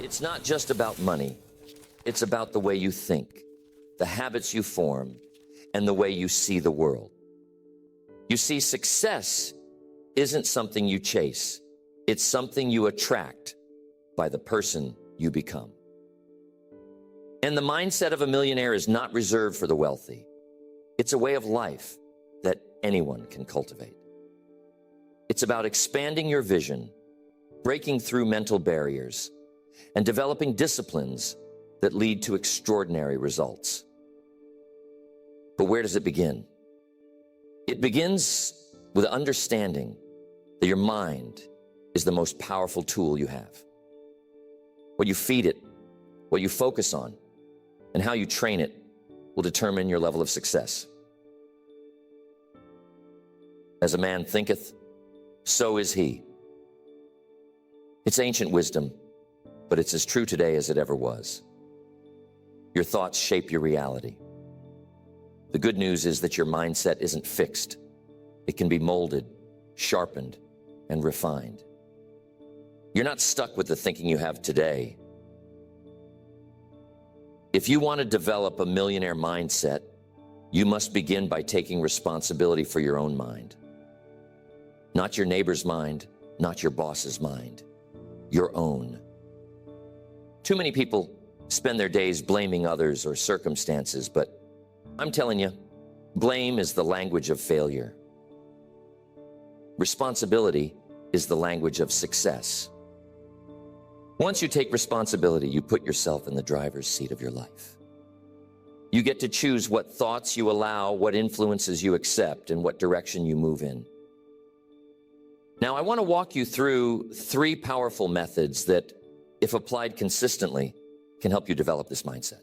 It's not just about money. It's about the way you think, the habits you form, and the way you see the world. You see, success isn't something you chase. It's something you attract by the person you become. And the mindset of a millionaire is not reserved for the wealthy. It's a way of life that anyone can cultivate. It's about expanding your vision, breaking through mental barriers, and developing disciplines that lead to extraordinary results. But where does it begin? It begins with understanding that your mind is the most powerful tool you have. What you feed it, what you focus on, and how you train it will determine your level of success. As a man thinketh, so is he. It's ancient wisdom, but it's as true today as it ever was. Your thoughts shape your reality. The good news is that your mindset isn't fixed. It can be molded, sharpened, and refined. You're not stuck with the thinking you have today. If you want to develop a millionaire mindset, you must begin by taking responsibility for your own mind. Not your neighbor's mind, not your boss's mind, your own. Too many people spend their days blaming others or circumstances, but I'm telling you, blame is the language of failure. Responsibility is the language of success. Once you take responsibility, you put yourself in the driver's seat of your life. You get to choose what thoughts you allow, what influences you accept, and what direction you move in. Now, I want to walk you through 3 powerful methods that, if applied consistently, can help you develop this mindset.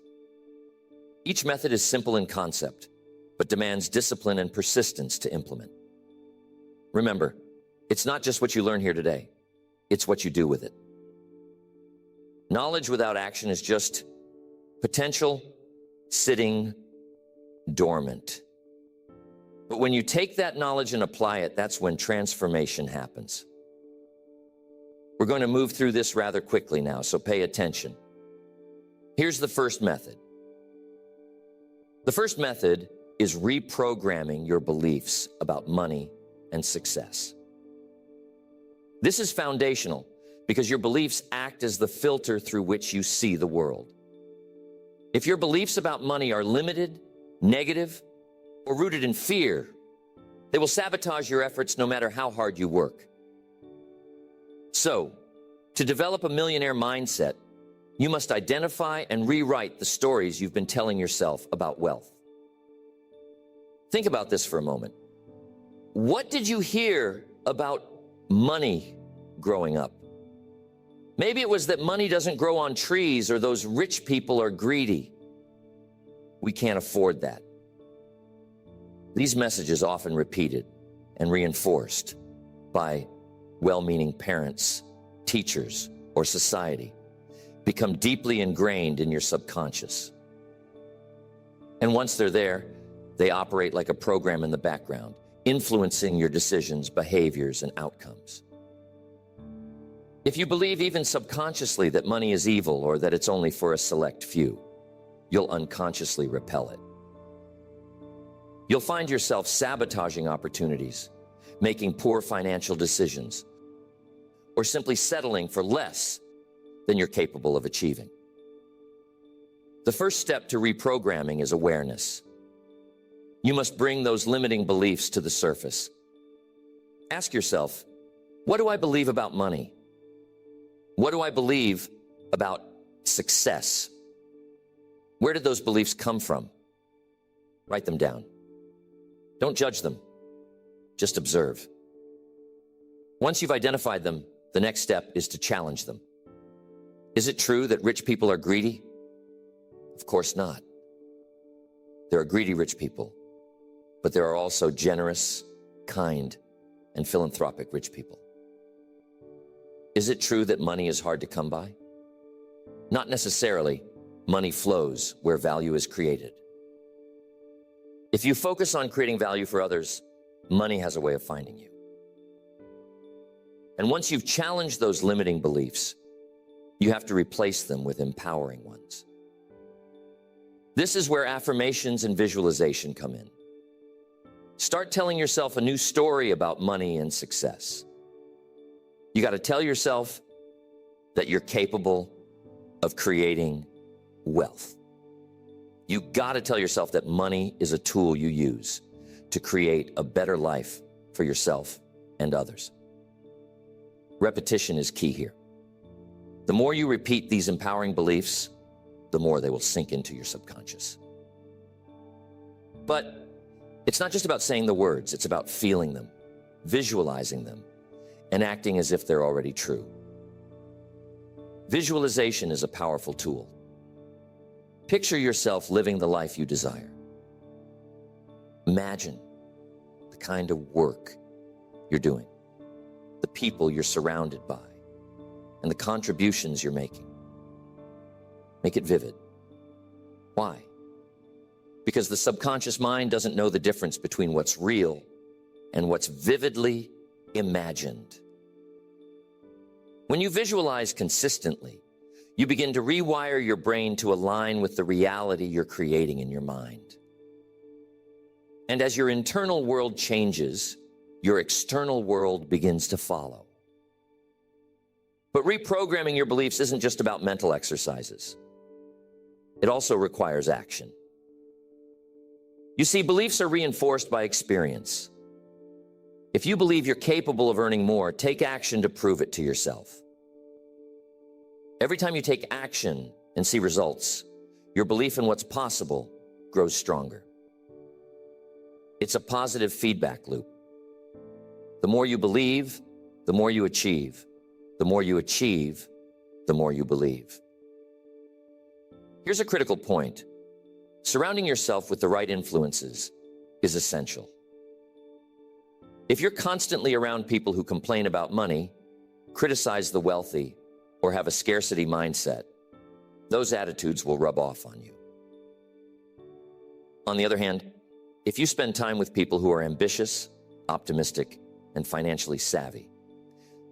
Each method is simple in concept, but demands discipline and persistence to implement. Remember, it's not just what you learn here today, it's what you do with it. Knowledge without action is just potential sitting dormant. But when you take that knowledge and apply it, that's when transformation happens. We're going to move through this rather quickly now, so pay attention. Here's the first method. The first method is reprogramming your beliefs about money and success. This is foundational because your beliefs act as the filter through which you see the world. If your beliefs about money are limited, negative, or rooted in fear, they will sabotage your efforts no matter how hard you work. So, to develop a millionaire mindset, you must identify and rewrite the stories you've been telling yourself about wealth. Think about this for a moment. What did you hear about money growing up? Maybe it was that money doesn't grow on trees or those rich people are greedy. We can't afford that. These messages, often repeated and reinforced by well-meaning parents, teachers, or society, become deeply ingrained in your subconscious. And once they're there, they operate like a program in the background, influencing your decisions, behaviors, and outcomes. If you believe even subconsciously that money is evil or that it's only for a select few, you'll unconsciously repel it. You'll find yourself sabotaging opportunities, making poor financial decisions, or simply settling for less than you're capable of achieving. The first step to reprogramming is awareness. You must bring those limiting beliefs to the surface. Ask yourself, what do I believe about money? What do I believe about success? Where did those beliefs come from? Write them down. Don't judge them, just observe. Once you've identified them, the next step is to challenge them. Is it true that rich people are greedy? Of course not. There are greedy rich people, but there are also generous, kind, and philanthropic rich people. Is it true that money is hard to come by? Not necessarily. Money flows where value is created. If you focus on creating value for others, money has a way of finding you. And once you've challenged those limiting beliefs, You have to replace them with empowering ones. This is where affirmations and visualization come in. Start telling yourself a new story about money and success. You got to tell yourself that you're capable of creating wealth. You got to tell yourself that money is a tool you use to create a better life for yourself and others. Repetition is key here. The more you repeat these empowering beliefs, the more they will sink into your subconscious. But it's not just about saying the words, it's about feeling them, visualizing them, and acting as if they're already true. Visualization is a powerful tool. Picture yourself living the life you desire. Imagine the kind of work you're doing, the people you're surrounded by, and the contributions you're making. Make it vivid. Why? Because the subconscious mind doesn't know the difference between what's real and what's vividly imagined. When you visualize consistently, you begin to rewire your brain to align with the reality you're creating in your mind. And as your internal world changes, your external world begins to follow. But reprogramming your beliefs isn't just about mental exercises. It also requires action. You see, beliefs are reinforced by experience. If you believe you're capable of earning more, take action to prove it to yourself. Every time you take action and see results, your belief in what's possible grows stronger. It's a positive feedback loop. The more you believe, the more you achieve. The more you achieve, the more you believe. Here's a critical point. Surrounding yourself with the right influences is essential. If you're constantly around people who complain about money, criticize the wealthy, or have a scarcity mindset, those attitudes will rub off on you. On the other hand, if you spend time with people who are ambitious, optimistic, and financially savvy,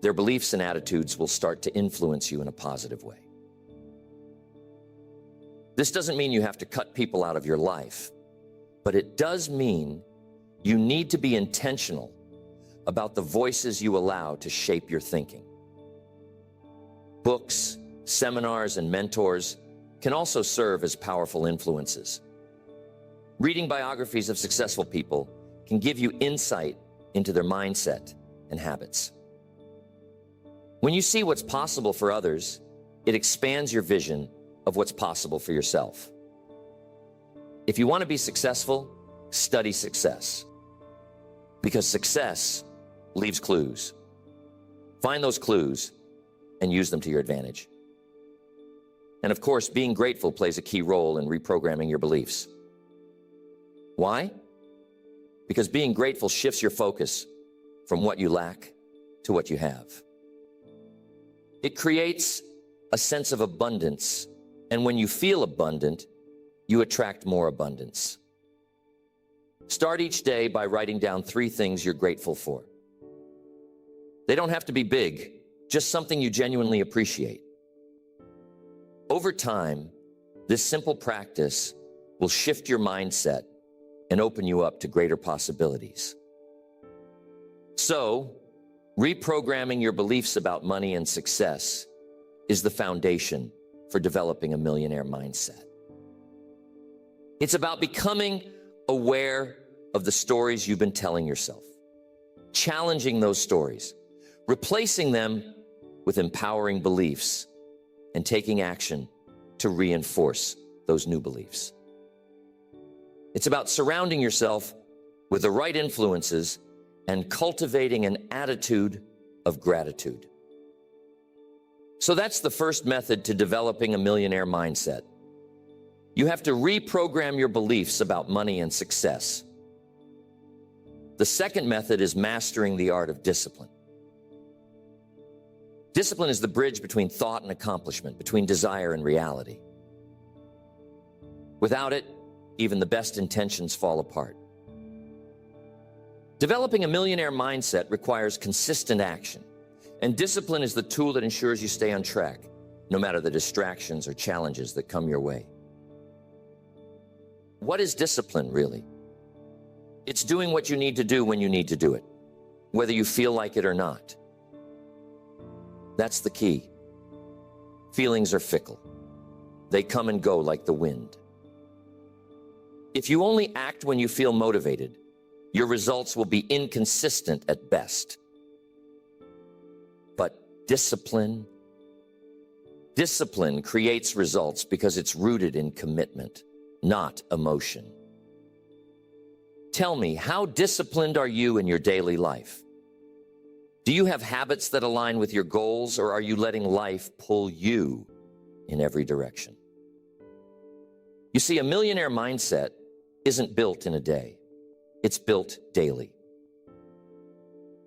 their beliefs and attitudes will start to influence you in a positive way. This doesn't mean you have to cut people out of your life, but it does mean you need to be intentional about the voices you allow to shape your thinking. Books, seminars, and mentors can also serve as powerful influences. Reading biographies of successful people can give you insight into their mindset and habits. When you see what's possible for others, it expands your vision of what's possible for yourself. If you want to be successful, study success. Because success leaves clues. Find those clues and use them to your advantage. And of course, being grateful plays a key role in reprogramming your beliefs. Why? Because being grateful shifts your focus from what you lack to what you have. It creates a sense of abundance, and when you feel abundant, you attract more abundance. Start each day by writing down 3 things you're grateful for. They don't have to be big, just something you genuinely appreciate. Over time, this simple practice will shift your mindset and open you up to greater possibilities. So, reprogramming your beliefs about money and success is the foundation for developing a millionaire mindset. It's about becoming aware of the stories you've been telling yourself, challenging those stories, replacing them with empowering beliefs, and taking action to reinforce those new beliefs. It's about surrounding yourself with the right influences and cultivating an attitude of gratitude. So that's the first method to developing a millionaire mindset. You have to reprogram your beliefs about money and success. The second method is mastering the art of discipline. Discipline is the bridge between thought and accomplishment, between desire and reality. Without it, even the best intentions fall apart. Developing a millionaire mindset requires consistent action, and discipline is the tool that ensures you stay on track. no matter the distractions or challenges that come your way. What is discipline, really? It's doing what you need to do when you need to do it, whether you feel like it or not. That's the key. Feelings are fickle. They come and go like the wind. If you only act when you feel motivated, your results will be inconsistent at best. But discipline creates results because it's rooted in commitment, not emotion. Tell me, how disciplined are you in your daily life? Do you have habits that align with your goals, or are you letting life pull you in every direction? You see, a millionaire mindset isn't built in a day. It's built daily.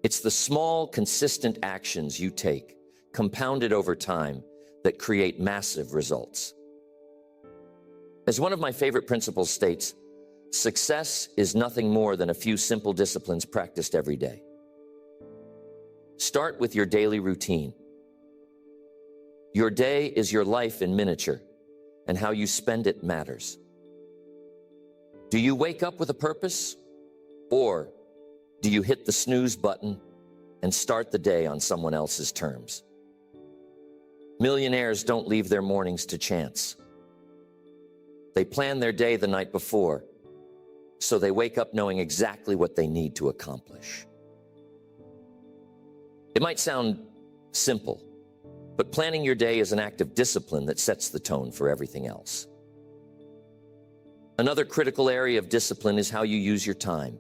It's the small, consistent actions you take, compounded over time, that create massive results. As one of my favorite principles states, success is nothing more than a few simple disciplines practiced every day. Start with your daily routine. Your day is your life in miniature, and how you spend it matters. Do you wake up with a purpose, or do you hit the snooze button and start the day on someone else's terms? Millionaires don't leave their mornings to chance. They plan their day the night before, so they wake up knowing exactly what they need to accomplish. It might sound simple, but planning your day is an act of discipline that sets the tone for everything else. Another critical area of discipline is how you use your time.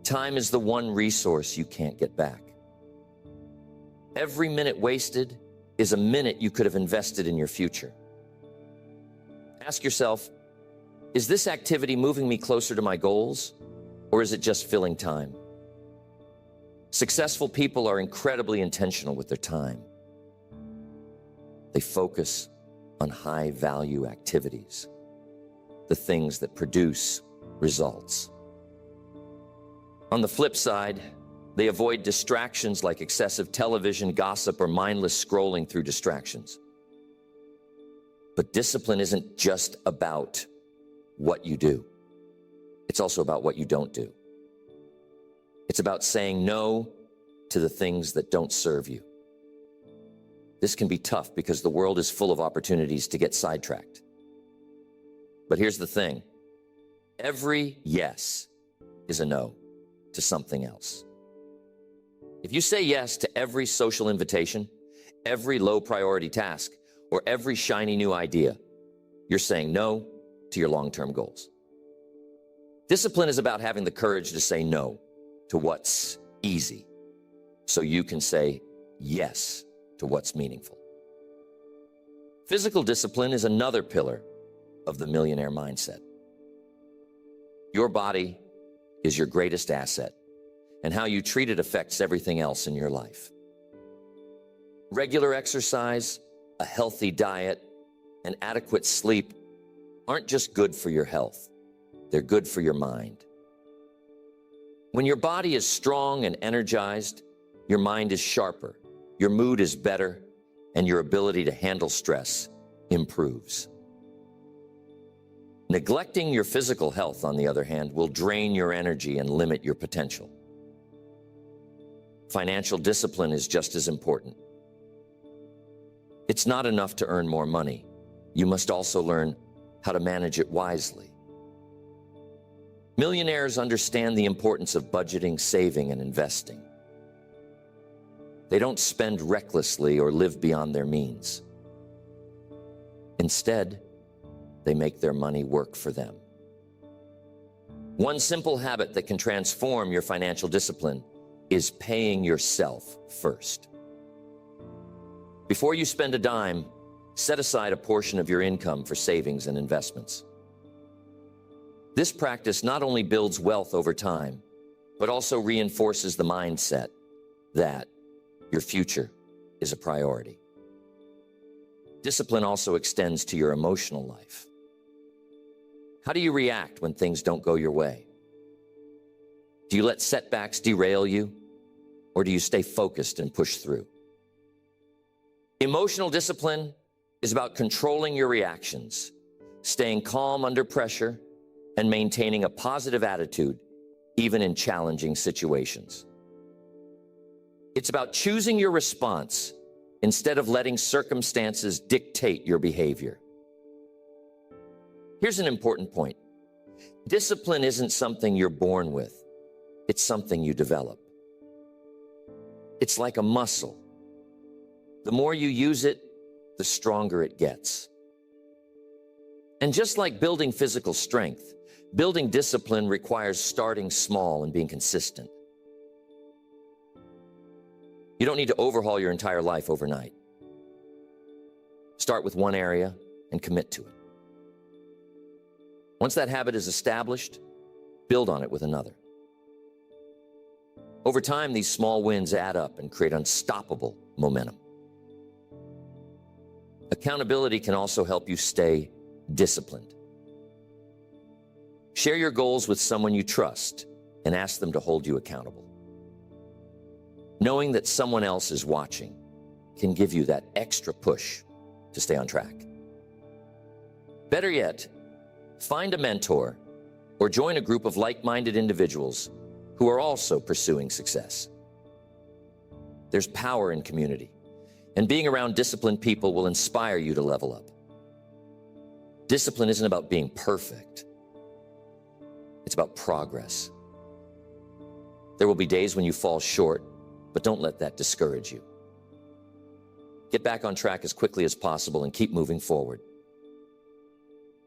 Time is the one resource you can't get back. Every minute wasted is a minute you could have invested in your future. Ask yourself, is this activity moving me closer to my goals, or is it just filling time? Successful people are incredibly intentional with their time. They focus on high-value activities, the things that produce results. On the flip side, they avoid distractions like excessive television, gossip, or mindless scrolling through distractions. But discipline isn't just about what you do. It's also about what you don't do. It's about saying no to the things that don't serve you. This can be tough because the world is full of opportunities to get sidetracked. But here's the thing. Every yes is a no to something else. If you say yes to every social invitation, every low-priority task, or every shiny new idea, you're saying no to your long-term goals. Discipline is about having the courage to say no to what's easy, so you can say yes to what's meaningful. Physical discipline is another pillar of the millionaire mindset. Your body is your greatest asset, and how you treat it affects everything else in your life. Regular exercise, a healthy diet, and adequate sleep aren't just good for your health, they're good for your mind. When your body is strong and energized, your mind is sharper, your mood is better, and your ability to handle stress improves. Neglecting your physical health, on the other hand, will drain your energy and limit your potential. Financial discipline is just as important. It's not enough to earn more money. You must also learn how to manage it wisely. Millionaires understand the importance of budgeting, saving, and investing. They don't spend recklessly or live beyond their means. Instead, they make their money work for them. One simple habit that can transform your financial discipline is paying yourself first. Before you spend a dime, set aside a portion of your income for savings and investments. This practice not only builds wealth over time, but also reinforces the mindset that your future is a priority. Discipline also extends to your emotional life. How do you react when things don't go your way? Do you let setbacks derail you, or do you stay focused and push through? Emotional discipline is about controlling your reactions, staying calm under pressure, and maintaining a positive attitude, even in challenging situations. It's about choosing your response instead of letting circumstances dictate your behavior. Here's an important point. Discipline isn't something you're born with. It's something you develop. It's like a muscle. The more you use it, the stronger it gets. And just like building physical strength, building discipline requires starting small and being consistent. You don't need to overhaul your entire life overnight. Start with one area and commit to it. Once that habit is established, build on it with another. Over time, these small wins add up and create unstoppable momentum. Accountability can also help you stay disciplined. Share your goals with someone you trust and ask them to hold you accountable. Knowing that someone else is watching can give you that extra push to stay on track. Better yet, find a mentor or join a group of like-minded individuals who are also pursuing success. There's power in community, and being around disciplined people will inspire you to level up. Discipline isn't about being perfect. It's about progress. There will be days when you fall short, but don't let that discourage you. Get back on track as quickly as possible and keep moving forward.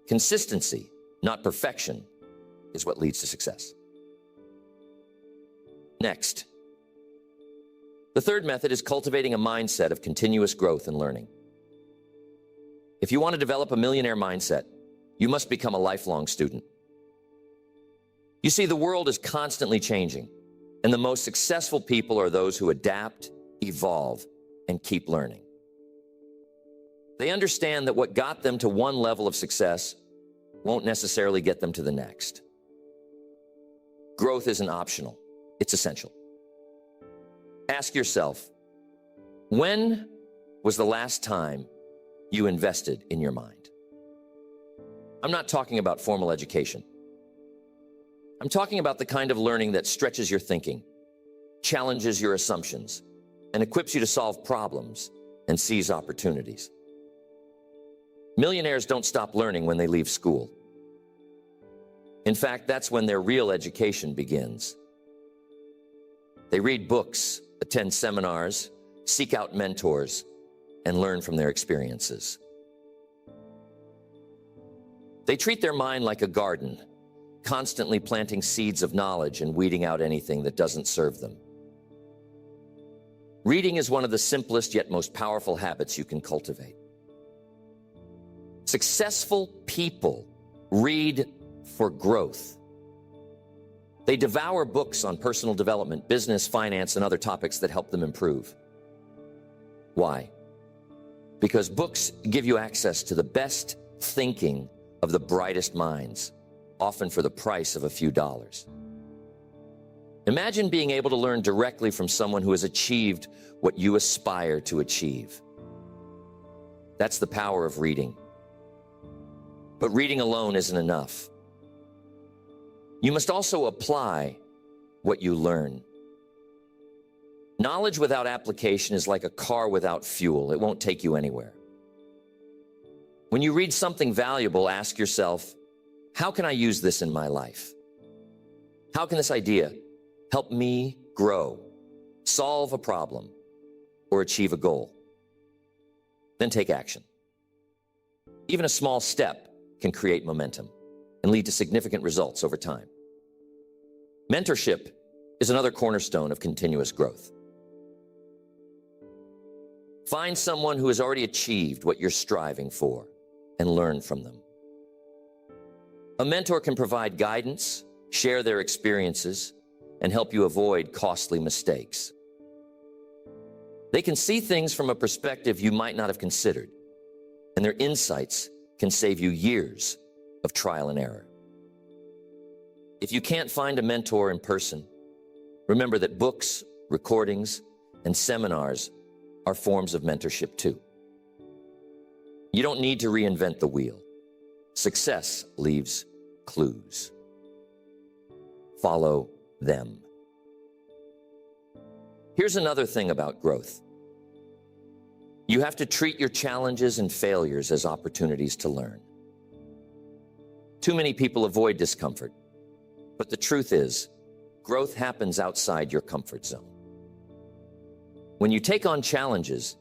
Consistency, not perfection, is what leads to success. Next, the third method is cultivating a mindset of continuous growth and learning. If you want to develop a millionaire mindset, you must become a lifelong student. You see, the world is constantly changing, and the most successful people are those who adapt, evolve, and keep learning. They understand that what got them to one level of success won't necessarily get them to the next. Growth isn't optional, it's essential. Ask yourself, when was the last time you invested in your mind? I'm not talking about formal education. I'm talking about the kind of learning that stretches your thinking, challenges your assumptions, and equips you to solve problems and seize opportunities. Millionaires don't stop learning when they leave school. In fact, that's when their real education begins. They read books, attend seminars, seek out mentors, and learn from their experiences. They treat their mind like a garden, constantly planting seeds of knowledge and weeding out anything that doesn't serve them. Reading is one of the simplest yet most powerful habits you can cultivate. Successful people read for growth. They devour books on personal development, business, finance, and other topics that help them improve. Why? Because books give you access to the best thinking of the brightest minds, often for the price of a few dollars. Imagine being able to learn directly from someone who has achieved what you aspire to achieve. That's the power of reading. But reading alone isn't enough. You must also apply what you learn. Knowledge without application is like a car without fuel. It won't take you anywhere. When you read something valuable, ask yourself, how can I use this in my life? How can this idea help me grow, solve a problem, or achieve a goal? Then take action. Even a small step can create momentum and lead to significant results over time. Mentorship is another cornerstone of continuous growth. Find someone who has already achieved what you're striving for and learn from them. A mentor can provide guidance, share their experiences, and help you avoid costly mistakes. They can see things from a perspective you might not have considered, and their insights can save you years of trial and error. If you can't find a mentor in person, remember that books, recordings, and seminars are forms of mentorship too. You don't need to reinvent the wheel. Success leaves clues. Follow them. Here's another thing about growth. You have to treat your challenges and failures as opportunities to learn. Too many people avoid discomfort, but the truth is, growth happens outside your comfort zone. When you take on challenges,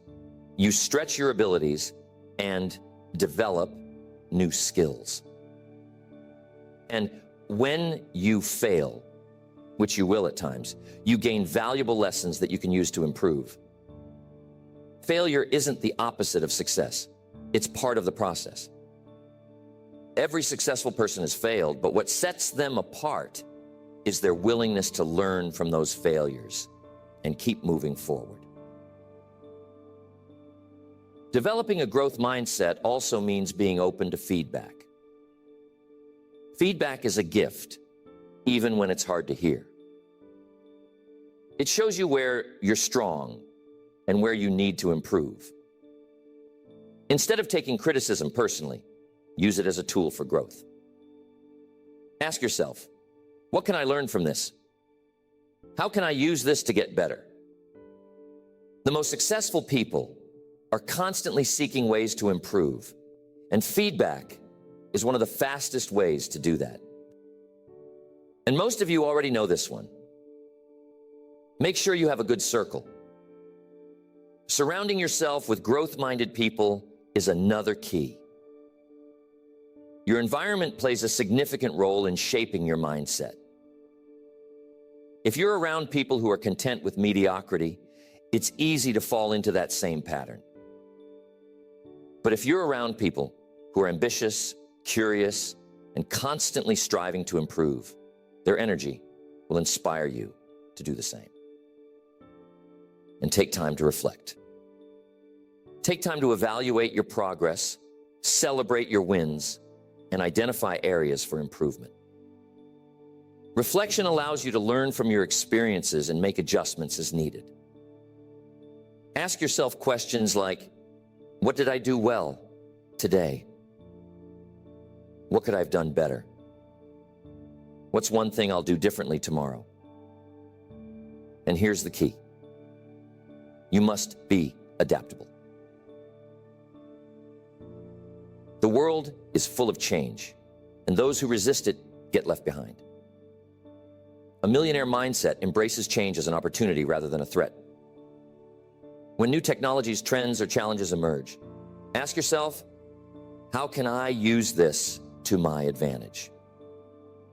you stretch your abilities and develop new skills. And when you fail, which you will at times, you gain valuable lessons that you can use to improve. Failure isn't the opposite of success. It's part of the process. Every successful person has failed, but what sets them apart is their willingness to learn from those failures and keep moving forward. Developing a growth mindset also means being open to feedback. Feedback is a gift, even when it's hard to hear. It shows you where you're strong and where you need to improve. Instead of taking criticism personally, use it as a tool for growth. Ask yourself, what can I learn from this? How can I use this to get better? The most successful people are constantly seeking ways to improve, and feedback is one of the fastest ways to do that. And most of you already know this one. Make sure you have a good circle. Surrounding yourself with growth-minded people is another key. Your environment plays a significant role in shaping your mindset. If you're around people who are content with mediocrity, it's easy to fall into that same pattern. But if you're around people who are ambitious, curious, and constantly striving to improve, their energy will inspire you to do the same. And take time to reflect. Take time to evaluate your progress, celebrate your wins, and identify areas for improvement. Reflection allows you to learn from your experiences and make adjustments as needed. Ask yourself questions like, what did I do well today? What could I have done better? What's one thing I'll do differently tomorrow? And here's the key. You must be adaptable. The world is full of change, and those who resist it get left behind. A millionaire mindset embraces change as an opportunity rather than a threat. When new technologies, trends, or challenges emerge, ask yourself, how can I use this to my advantage?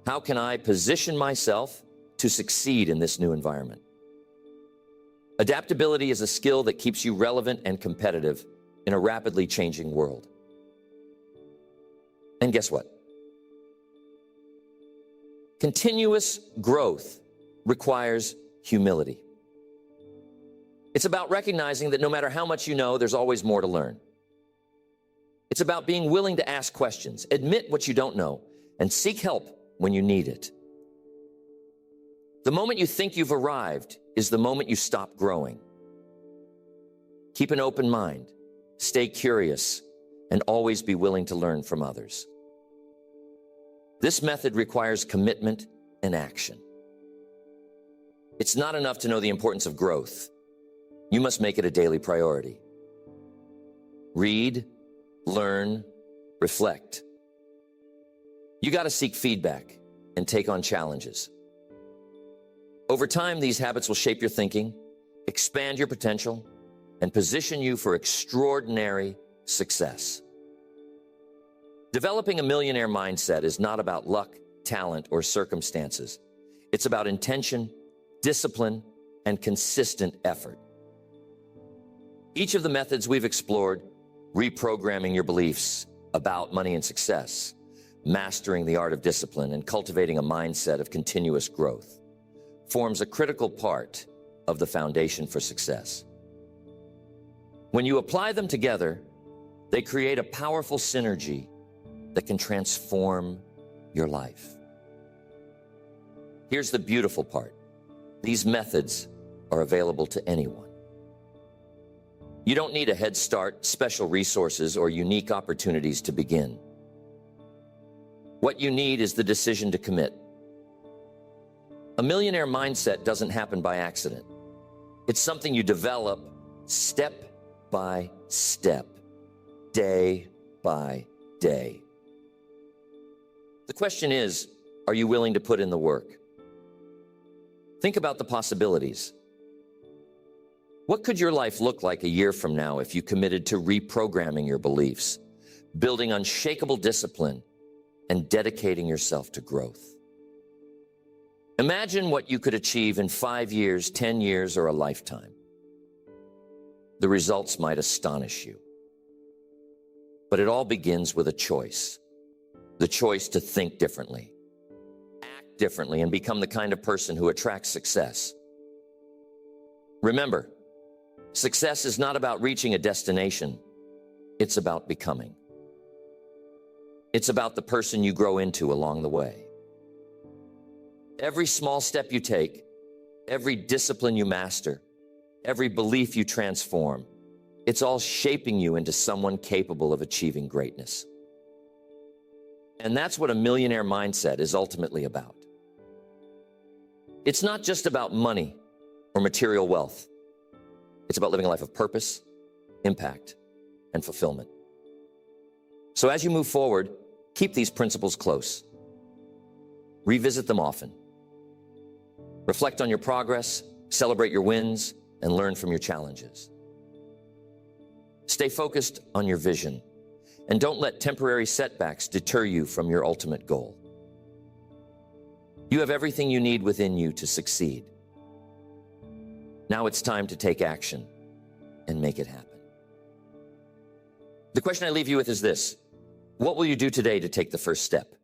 How can I position myself to succeed in this new environment? Adaptability is a skill that keeps you relevant and competitive in a rapidly changing world. And guess what? Continuous growth requires humility. It's about recognizing that no matter how much you know, there's always more to learn. It's about being willing to ask questions, admit what you don't know, and seek help when you need it. The moment you think you've arrived is the moment you stop growing. Keep an open mind, stay curious, and always be willing to learn from others. This method requires commitment and action. It's not enough to know the importance of growth. You must make it a daily priority. Read, learn, reflect. You got to seek feedback and take on challenges. Over time, these habits will shape your thinking, expand your potential, and position you for extraordinary success. Developing a millionaire mindset is not about luck, talent, or circumstances. It's about intention, discipline, and consistent effort. Each of the methods we've explored, reprogramming your beliefs about money and success, mastering the art of discipline, and cultivating a mindset of continuous growth, forms a critical part of the foundation for success. When you apply them together, they create a powerful synergy that can transform your life. Here's the beautiful part. These methods are available to anyone. You don't need a head start, special resources, or unique opportunities to begin. What you need is the decision to commit. A millionaire mindset doesn't happen by accident. It's something you develop step by step, day by day. The question is, are you willing to put in the work? Think about the possibilities. What could your life look like a year from now if you committed to reprogramming your beliefs, building unshakable discipline, and dedicating yourself to growth? Imagine what you could achieve in 5 years, 10 years, or a lifetime. The results might astonish you. But it all begins with a choice. The choice to think differently, act differently, and become the kind of person who attracts success. Remember, success is not about reaching a destination. It's about becoming. It's about the person you grow into along the way. Every small step you take, every discipline you master, every belief you transform, it's all shaping you into someone capable of achieving greatness. And that's what a millionaire mindset is ultimately about. It's not just about money or material wealth. It's about living a life of purpose, impact, and fulfillment. So as you move forward, keep these principles close. Revisit them often. Reflect on your progress, celebrate your wins, and learn from your challenges. Stay focused on your vision, and don't let temporary setbacks deter you from your ultimate goal. You have everything you need within you to succeed. Now it's time to take action and make it happen. The question I leave you with is this: what will you do today to take the first step?